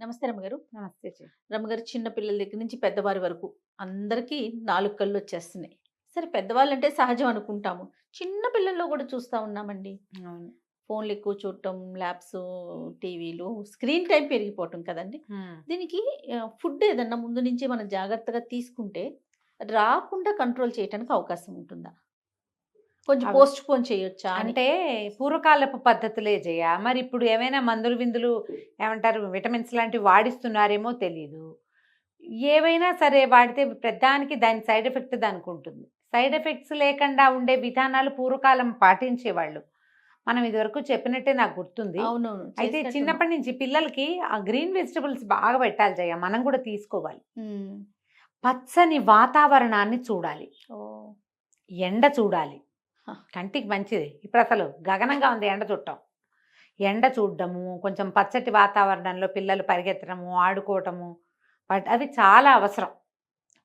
నమస్తే రమ్మగారు. నమస్తే రమ్మగారు, చిన్న పిల్లల దగ్గర నుంచి పెద్దవారి వరకు అందరికీ 4 కళ్ళొచ్చేస్తున్నాయి. సరే, పెద్దవాళ్ళంటే సహజం అనుకుంటాము. చిన్న పిల్లల్లో గూడా చూస్తా ఉన్నామండి. అవును. ఫోన్‌లు ఎక్కువ చూడటం, ల్యాప్సు, టీవీలు, స్క్రీన్ టైమ్ పెరిగిపోవటం కదండీ! హ్మ్. దీనికి ఫుడ్ ఏదన్నా ముందు నుంచే మనం జాగ్రత్తగా తీసుకుంటే రాకుండా కంట్రోల్ చేయటానికి అవకాశం ఉంటుందా? కొంచెం అవి పోస్ట్‌పోన్ చేయొచ్చా అని? అంటే పూర్వకాలపు పద్ధతులే జయ. మరిప్పుడు ఏమైనా మందులు, విందులు ఏమంటారు విటమిన్స్ లాంటివి వాడిస్తున్నారేమో తెలీదు. ఏవైనా సరే వాడితే ప్రతిదానికి దాని సైడ్ ఎఫెక్ట్ దానికుంటుంది. సైడ్ ఎఫెక్ట్స్ లేకుండా ఉండే విధానాలు పూర్వకాలం పాటించేవాళ్ళు. మనం ఇదివరకు చెప్పినట్టే నాకు గుర్తుంది. అవునవును. అయితే చేసినట్టున్నాం. చిన్నప్పటి నుంచి పిల్లలకి ఆ గ్రీన్ వెజిటబుల్స్ బాగా పెట్టాలి జయ. మనం కూడా తీసుకోవాలి. హ్మ్. పచ్చని వాతావరణాన్ని చూడాలి. ఓహ్! ఎండ చూడాలి. హ! కంటికి మంచిది. ఇప్పుడసలు గగనంగా ఉంది ఎండ చూడటం. ఎండ చూడ్డము, కొంచెం పచ్చటి వాతావరణంలో పిల్లలు పరిగెత్తడము, ఆడుకోవటము, అవి చాలా అవసరం.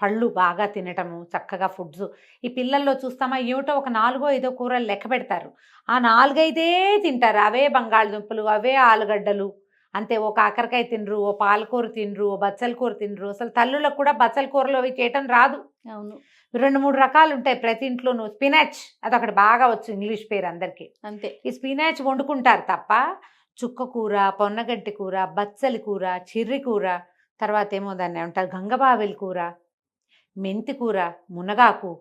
పళ్ళు బాగా తినటము, చక్కగా ఫుడ్స్ ఈ పిల్లల్లో చూస్తామా ఏమిటో ఒక నాలుగో, ఐదో కూరలు లెక్క పెడతారు. ఆ 4, 5 తింటారు. అవే బంగాళదుంపలు, అవే ఆలుగడ్డలు. అంతే ఓ కాకరకాయ తినరు, ఓ పాలకూర తినరు, ఓ బచ్చల కూర తినరు. అసలు తల్లులకు కూడా బచ్చల కూరలు అవి చేయటం రాదు. అవును. 2, 3 రకాలుంటాయి ప్రతి ఇంట్లోనూ. స్పినాచ్ అదొకటి బాగా వచ్చు ఇంగ్లీష్ పేరు అందరికీ. అంతే. ఈ స్పినాచ్ వండుకుంటారు తప్ప చుక్క కూర, పొన్నగంటి కూర, బచ్చలి కూర, చిర్రి కూర, తర్వాతేమో దాన్నేమంటారు గంగబావిలి కూర, మెంతి కూర, మునగాకు,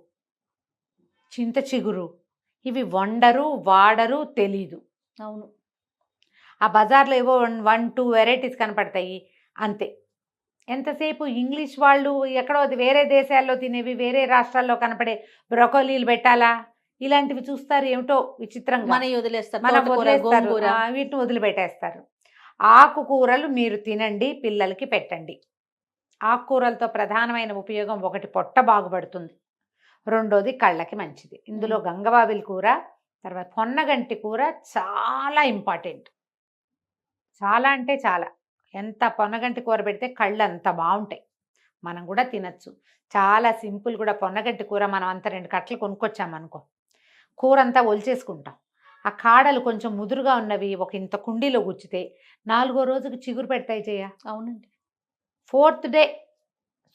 చింత చిగురు ఇవి వండరు, వాడరు, తెలీదు. అవును. ఆ బజార్‌లో ఏవో 1, 2 వెరైటీస్ కనపడతాయి అంతే. ఎంతసేపు ఇంగ్లీష్ వాళ్ళు ఎక్కడో వేరే దేశాల్లో తినేవి, వేరే రాష్ట్రాల్లో కనపడే బ్రొకోలీలు పెట్టాలా? ఇలాంటివి చూస్తారు ఏమిటో విచిత్రంగా. మనయి వదిలేస్తారు. మనం తోటకూర, వదిలేస్తారు. గోంగూర. వీటిని వదిలిపెట్టేస్తారు. ఆకుకూరలు మీరు తినండి, పిల్లలకి పెట్టండి. ఆకుకూరలతో ప్రధానమైన ఉపయోగం ఒకటి పొట్ట బాగుపడుతుంది. రెండోది కళ్ళకి మంచిది. ఇందులో హ్మ్. గంగవావిలి కూర, తర్వాత పొన్నగంటి కూర చాలా ఇంపార్టెంట్. చాలా అంటే చాలా. ఎంత పొన్నగంటి కూర పెడితే కళ్ళు అంత బావుంటాయి. మనం కూడా తినొచ్చు. చాలా సింపుల్ కూడా పొన్నగంటి కూర మనం అంత 2 కట్టలు కొనుక్కొచ్చామనుకో, కూరంతా ఒలిచేసుకుంటాం. ఆ కాడలు కొంచెం ముదురుగా ఉన్నవి ఒక ఇంత కుండీలో గుచ్చితే, నాలుగో రోజుకి చిగురు పెడతాయి జయ. అవునండి. ఫోర్త్ డే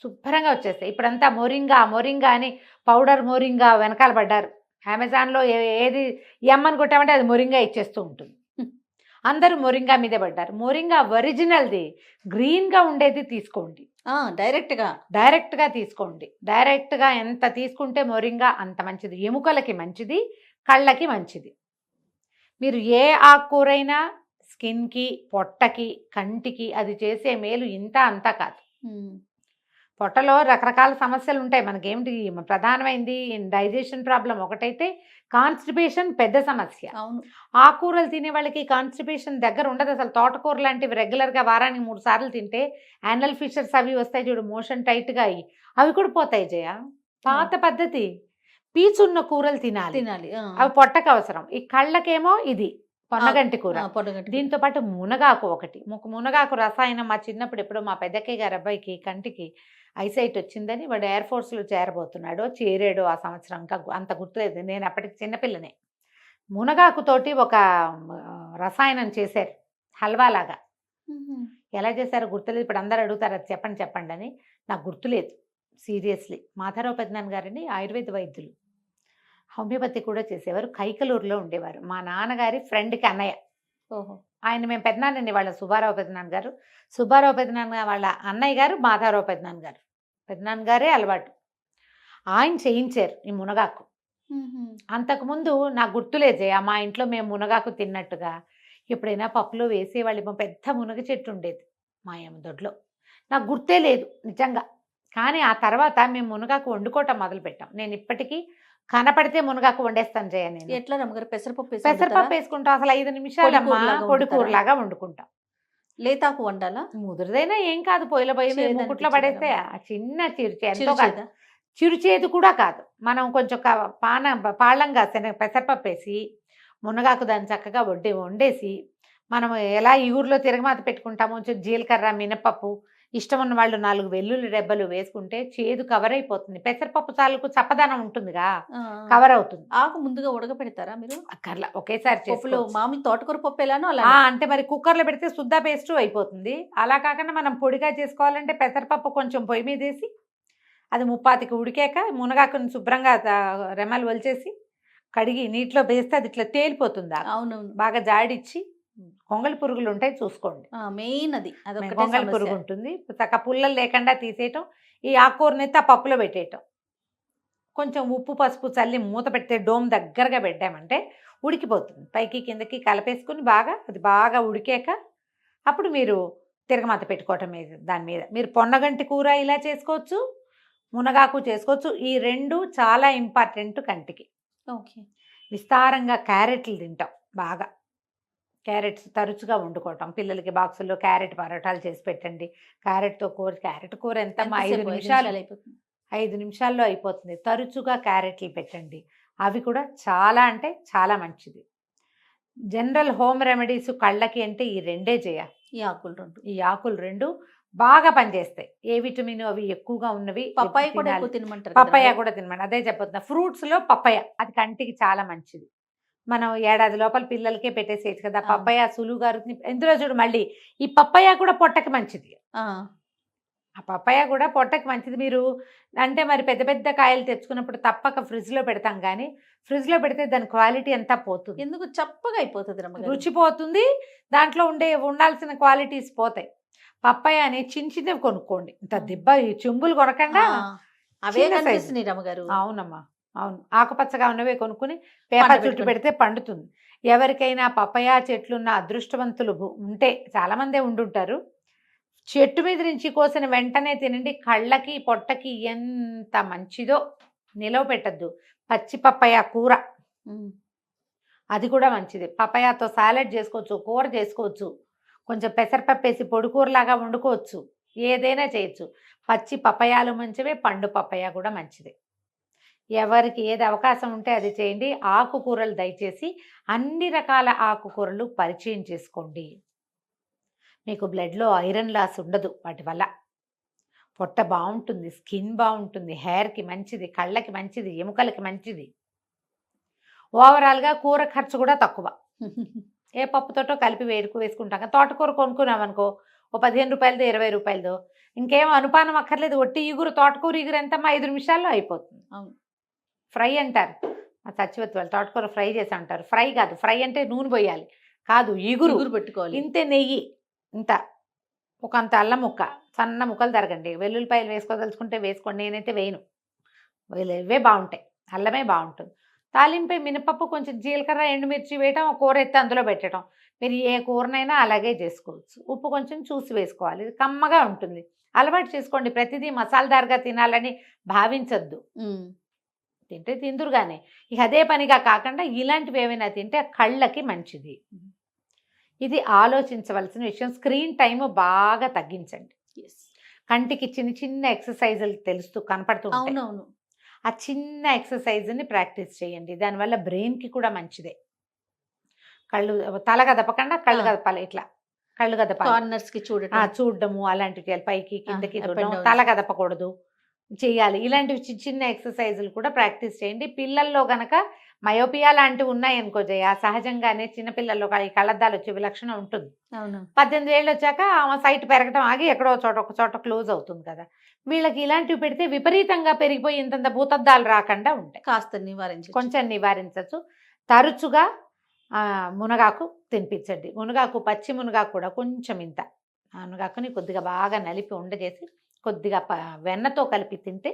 శుభ్రంగా వచ్చేస్తాయి. ఇప్పుడంతా మొరింగా, మొరింగా అని పౌడర్ మొరింగా వెనకాల పడ్డారు. అమెజాన్‌లో ఏది ఎమ్మని కొట్టామంటే అది మొరింగా ఇచ్చేస్తూ ఉంటుంది. అందరూ మొరింగా మీదే పడ్డారు. మొరింగా ఒరిజినల్‌ది గ్రీన్‌గా ఉండేది తీసుకోండి. ఆ! డైరెక్ట్‌గా. డైరెక్ట్‌గా తీసుకోండి. డైరెక్ట్‌గా ఎంత తీసుకుంటే మొరింగా అంత మంచిది. ఎముకలకి మంచిది, కళ్ళకి మంచిది. మీరు ఏ ఆకుకూరైనా స్కిన్‌కి, పొట్టకి, కంటికి అది చేసే మేలు ఇంత అంతా కాదు. హ్మ్. పొట్టలో రకరకాల సమస్యలుంటాయి. మనకేమిటి ప్రధానమైంది డైజెషన్ ప్రాబ్లమ్ ఒకటైతే, కాన్‌స్టిపేషన్ పెద్ద సమస్య. అవును. ఆకుకూరలు తినే వాళ్ళకి కాన్‌స్టిపేషన్ దగ్గర ఉండదసలు. తోటకూర లాంటివి రెగ్యులర్‌గా వారానికి 3 సార్లు తింటే యానల్ ఫిషర్స్ అవి వస్తాయి చూడు మోషన్ టైట్‌గా అయ్యి. అవి కూడా పోతాయి జయ. ఓహ్! పాత పద్ధతి. పీచున్న కూరలు తినాలి. తినాలి. ఆ! అవి పొట్టకవసరం. ఈ కళ్ళకేమో ఇది ఆక్ పొన్నగంటి కూర. ఆ! పొడగంటి కూర. దీంతో పాటు మునగాకు ఒకటి. మునగాకు రసాయనం మా చిన్నప్పుడు ఎప్పుడో మా పెద్దక్కయ్య గారి అబ్బాయికి కంటికి ఐసైట్ వచ్చిందని వాడు ఎయిర్ ఫోర్స్‌లో చేరబోతున్నాడో, చేరాడో ఆ సంవత్సరం ఇంకా అంత గుర్తులేదు. నేను అప్పటికి చిన్నపిల్లనే. మునగాకుతోటి ఒక రసాయనం చేశారు. హల్వాలాగా. హుహు. ఎలా చేశారో గుర్తులేదు. ఇప్పుడు అందరూ అడుగుతారు అది చెప్పండి చెప్పండని. నాకు గుర్తులేదు. సీరియస్‌లీ. మాధవరావు పెదనాన్న గారని ఆయుర్వేద వైద్యులు. హోమియోపతి కూడా చేసేవారు. కైకలూరులో ఉండేవారు. మా నాన్నగారి ఫ్రెండ్‌కి అన్నయ్య. ఓహో! ఆయన మేము పెదనాన్నండి వాళ్ళ సుబ్బారావు పెదనాన్న గారు. సుబ్బారావు పెదనాన్న వాళ్ళ అన్నయ్య గారు మాధవరావు పెదనాన్న గారు. పెదనాన్న గారే అలవాటు. ఆయన చేయించారు ఈ మునగాకు. హుహు. అంతకుముందు నాకు గుర్తులేదు జయ. మా ఇంట్లో మేము మునగాకు తిన్నట్టుగా. ఎప్పుడైనా పప్పులో వేసేవాళ్ళేమో పెద్ద మునగ చెట్టు ఉండేది మా దొడ్లో. నాకు గుర్తే లేదు నిజంగా. కానీ ఆ తర్వాత మేము మునగాకు వండుకోవటం మొదలుపెట్టాం. నేను ఇప్పటికీ కనపడితే మునగాకు వండేస్తాను జయ నేను. ఎట్లా రమ్మగారు, పెసరపప్పేసి వండుతారా? పెసరపప్పు వేసుకుంటాం. అసలు 5 పొడి నిమిషాలమ్మా కూరలాగా పొడి వండుతారా? కూరలాగా వండుకుంటాం. లేతాకు వండాలా? ముదురుదైనా ఏం కాదు. పొయ్యిలో పొయ్యి మీద మూకుట్లో చేదనిపించదా పడేస్తే రమ్మ? ఆ చిన్న చిరుచేదు ఎంతో చిరు కాదు. చేదా? చిరుచేదు కూడా కాదు. మనం కొంచెం పాళంగా పెసరపప్పేసి, మునగాకు దాన్ని చక్కగా వండేసి, మనం ఎలా ఇగురులో తిరగమాత పెట్టుకుంటామో కొంచెం జీలకర్ర, మినపప్పు ఇష్టం ఉన్న వాళ్ళు 4 వెల్లుల్లి రెబ్బలు వేసుకుంటే చేదు కవర్ అయిపోతుంది. పెసరపప్పు తాలూకు చప్పదనం ఉంటుందిగా, ఆ, కవర్ అవుతుంది. ఆకు ముందుగా ఉడకపెడతారా మీరు? అక్కర్లా, ఒకేసారి పప్పులో చేసుకోవచ్చు. మామూలు తోటకూర పప్పు ఎలానో అలా. అంటే మరి కుక్కర్లో పెడితే సుద్దా పేస్ట్ అయిపోతుంది. అలా కాకుండా మనం పొడిగా చేసుకోవాలంటే పెసరపప్పు కొంచెం పొయ్యి మీద వేసి అది 35కి ఉడికాక మునగాకుని శుభ్రంగా రెమ్మలు ఒలిచేసి కడిగి నీటిలో వేస్తే అది ఇట్లా తేలిపోతుంది. అవునవును, బాగా జాడిచ్చి కొంగళ పురుగులు ఉంటాయి చూసుకోండి. మెయిన్ అది అదొకటే కొంగళ సమస్య. పురుగు ఉంటుంది. చక్క పుల్లలు లేకుండా తీసేయటం, ఈ ఆకుకూరనైతే ఆ పప్పులో పెట్టేయటం, కొంచెం ఉప్పు పసుపు చల్లి మూత పెడితే డోమ్ దగ్గరగా పెట్టామంటే ఉడికిపోతుంది. పైకి కిందకి కలిపేసుకుని బాగా అది బాగా ఉడికాక అప్పుడు మీరు తిరగమాత పెట్టుకోవటం మీద దాని మీద మీరు పొన్నగంటి కూర ఇలా చేసుకోవచ్చు, మునగాకు చేసుకోవచ్చు. ఈ 2 చాలా ఇంపార్టెంట్ కంటికి. ఓకే. విస్తారంగా క్యారెట్లు తింటాం బాగా. క్యారెట్స్ తరచుగా వండుకోవటం, పిల్లలకి బాక్సుల్లో క్యారెట్ పరోటాలు చేసి పెట్టండి. క్యారెట్ కూర ఎంతమ్మా, 5 ఎంతసేపు? 5 నిమిషాలు, నిమిషాలు అయిపోతుంది. 5 నిమిషాల్లో అయిపోతుంది. తరచుగా క్యారెట్లు పెట్టండి. అవి కూడా చాలా అంటే చాలా మంచిది. జనరల్ హోమ్ రెమెడీస్ కళ్ళకి అంటే ఈ 2 చేయాలి. ఈ ఆకులు 2. ఈ ఆకులు 2 బాగా పనిచేస్తాయి. ఏ విటమిన్ అవి ఎక్కువగా ఉన్నవి పప్పాయ కూడా తినాలి. ఎక్కువ తినమంటారు పప్పయ్య కదా? కూడా తినమండి. అదే చెప్పొద్దున్నా, ఫ్రూట్స్లో పప్పయ్య అది కంటికి చాలా మంచిది. మనం ఏడాది లోపల పిల్లలకే పెట్టేసేయచ్చు కదా. పప్పయ్య సులువుగా ఇందులో చూడు మళ్ళీ ఈ పప్పయ్య కూడా పొట్టకి మంచిది. ఆ, ఆ పప్పయ్య కూడా పొట్టకి మంచిది. మీరు అంటే మరి పెద్ద పెద్ద కాయలు తెచ్చుకున్నప్పుడు తప్పక ఫ్రిడ్జ్లో పెడతాం, కానీ ఫ్రిడ్జ్లో పెడితే దాని క్వాలిటీ అంతా పోతుంది. ఎందుకు చప్పగా అయిపోతుంది రమ్మగారు? రుచి పోతుంది, దాంట్లో ఉండాల్సిన క్వాలిటీస్ పోతాయి. పప్పయ్య అని చిన్న చిన్నవి కొనుక్కోండి. ఇంత దిబ్బ ఈ చెంబులు కొనకుండా అవే చిన్న size. కనిపిస్తున్నాయి రమ్మగారు. అవునమ్మా, అవును. ఆకుపచ్చగా ఉన్నవే కొనుక్కుని పేపర్ చుట్టు పండబెట్టుకోండి. పెడితే పండుతుంది. ఎవరికైనా పప్పయ్య చెట్లున్న అదృష్టవంతులు ఉంటే చాలామందే ఉండుంటారు. చెట్టు మీద నుంచి కోసిన వెంటనే తినండి. కళ్ళకి పొట్టకి ఎంత మంచిదో. నిలవ పెట్టద్దు. పచ్చి పప్పయ్య కూర ఉమ్. అది కూడా మంచిది. పప్పయ్యతో సాలెడ్ చేసుకోవచ్చు, కూర చేసుకోవచ్చు, కొంచెం పెసరపప్పు వేసి పొడి కూరలాగా వండుకోవచ్చు, ఏదైనా చేయొచ్చు. పచ్చి పప్పయ్యాలు మంచివే, పండు పప్పయ్య కూడా మంచిదే. ఎవరికి ఏది అవకాశం ఉంటే అది చేయండి. ఆకుకూరలు దయచేసి అన్ని రకాల ఆకుకూరలు పరిచయం చేసుకోండి. మీకు బ్లడ్లో ఐరన్ లాస్ ఉండదు వాటి వల్ల. పొట్ట బాగుంటుంది, స్కిన్ బాగుంటుంది, హెయిర్కి మంచిది, కళ్ళకి మంచిది, ఎముకలకి మంచిది. ఓవరాల్గా కూర ఖర్చు కూడా తక్కువ. ఏ పప్పుతోటో కలిపి వేసుకుంటాం. తోటకూర కొనుక్కున్నామనుకో, ఓ 15 రూపాయలదో 20 రూపాయలదో, ఇంకేం అనుపానం అక్కర్లేదు. ఒట్టి ఇగురు, తోటకూర ఇగురు ఎంతమ్మా, 5 నిమిషాల్లో అయిపోతుంది. అవును. ఫ్రై అంటారు మా సచివత్వ వాళ్ళు, తోటకూర ఫ్రై చేసి అంటారు. ఫ్రై కాదు, ఫ్రై అంటే నూనె పోయాలి కాదు, ఇగురు పెట్టుకోవాలి. ఇంతే, నెయ్యి ఇంత, ఒక అంత అల్లం ముక్క సన్న ముక్కలు తరగండి. వెల్లుల్లిపాయలు వేసుకోదలుచుకుంటే వేసుకోండి, నేనైతే వేయను. ఇవే బాగుంటాయి, అల్లమే బాగుంటుంది. తాలింపై మినపప్పు, కొంచెం జీలకర్ర, ఎండుమిర్చి వేయటం, కూర ఎత్తి అందులో పెట్టడం. మీరు ఏ కూరనైనా అలాగే చేసుకోవచ్చు. ఉప్పు కొంచెం చూసి వేసుకోవాలి, ఇది కమ్మగా ఉంటుంది. అలవాటు చేసుకోండి. ప్రతిదీ మసాలాదారుగా తినాలని భావించద్దు. తింటే తిందురుగానే, ఇక అదే పనిగా కాకుండా ఇలాంటివి ఏమైనా తింటే కళ్ళకి మంచిది. ఇది ఆలోచించవలసిన విషయం. స్క్రీన్ టైము బాగా తగ్గించండి. కంటికి చిన్న చిన్న ఎక్సర్సైజులు కనపడుతూ ఉంటాయి. అవునవును. ఆ చిన్న ఎక్సర్సైజ్ని ప్రాక్టీస్ చేయండి. దానివల్ల బ్రెయిన్కి కూడా మంచిదే. కళ్ళు తల కదపకుండా కళ్ళు కదపాలి, ఇట్లా కళ్ళు కదపాలి. కార్నర్స్ కి చూడడము అలాంటివి చేయాలి. పైకి కిందకి up and చూడడం, down. తల కదపకూడదు, చేయాలి. ఇలాంటివి చిన్న చిన్న ఎక్సర్సైజులు కూడా ప్రాక్టీస్ చేయండి. పిల్లల్లో గనక మయోపియా లాంటివి ఉన్నాయనుకో జయ, సహజంగానే చిన్నపిల్లల్లో ఈ కళ్ళద్దాలు వచ్చే విలక్షణం ఉంటుంది. అవును. 18 ఏళ్ళు వచ్చాక ఆమె సైట్ పెరగటం ఆగి ఎక్కడో ఒక చోట క్లోజ్ అవుతుంది కదా. వీళ్ళకి ఇలాంటివి పెడితే విపరీతంగా పెరిగిపోయి ఇంతంత భూతద్దాలు రాకుండా ఉంటాయి. కాస్త నివారించు. కొంచెం నివారించవచ్చు. తరచుగా మునగాకు తినిపించండి. మునగాకు, పచ్చి మునగాకు కూడా కొంచెం ఇంత మునగాకుని కొద్దిగా బాగా నలిపి ఉండజేసి కొద్దిగా వెన్నతో కలిపి తింటే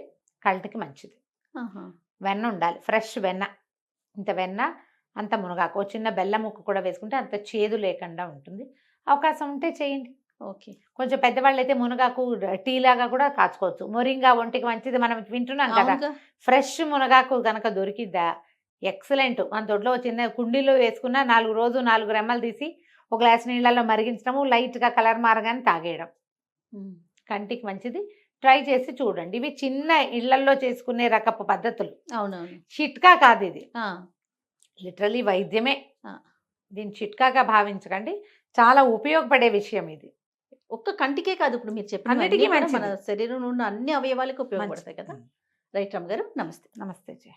కళ్ళకి మంచిది. వెన్న ఉండాలి, ఫ్రెష్ వెన్న. ఇంత వెన్న, అంత మునగాకు, చిన్న బెల్లం ముక్క కూడా వేసుకుంటే అంత చేదు లేకుండా ఉంటుంది. అవకాశం ఉంటే చేయండి. ఓకే. కొంచెం పెద్దవాళ్ళు అయితే మునగాకు టీ లాగా కూడా కాచుకోవచ్చు. మొరింగా ఒంటికి మంచిది, మనం వింటున్నాం కదా. ఫ్రెష్ మునగాకు కనుక దొరికిద్దా ఎక్సలెంట్. మన దొడ్లో చిన్న కుండీలో వేసుకున్న 4 రోజు 4 రెమ్మలు తీసి ఒక గ్లాస్ నీళ్ళల్లో మరిగించడము, లైట్గా కలర్ మారగానే తాగేయడం కంటికి మంచిది. ట్రై చేసి చూడండి. ఇవి చిన్న ఇళ్లల్లో చేసుకునే రకపు పద్ధతులు. అవునవును. చిట్కా కాదు ఇది, లిటరలీ వైద్యమే. దీన్ని చిట్కాగా భావించకండి, చాలా ఉపయోగపడే విషయం ఇది. ఒక్క కంటికే కాదు, ఇప్పుడు మీరు చెప్పిన అన్నిటికీ మన మంచిది. శరీరంలో ఉన్న అన్ని అవయవాలకు ఉపయోగపడతాయి కదా. రైట్ రమ్మ గారు, నమస్తే. నమస్తే జయ.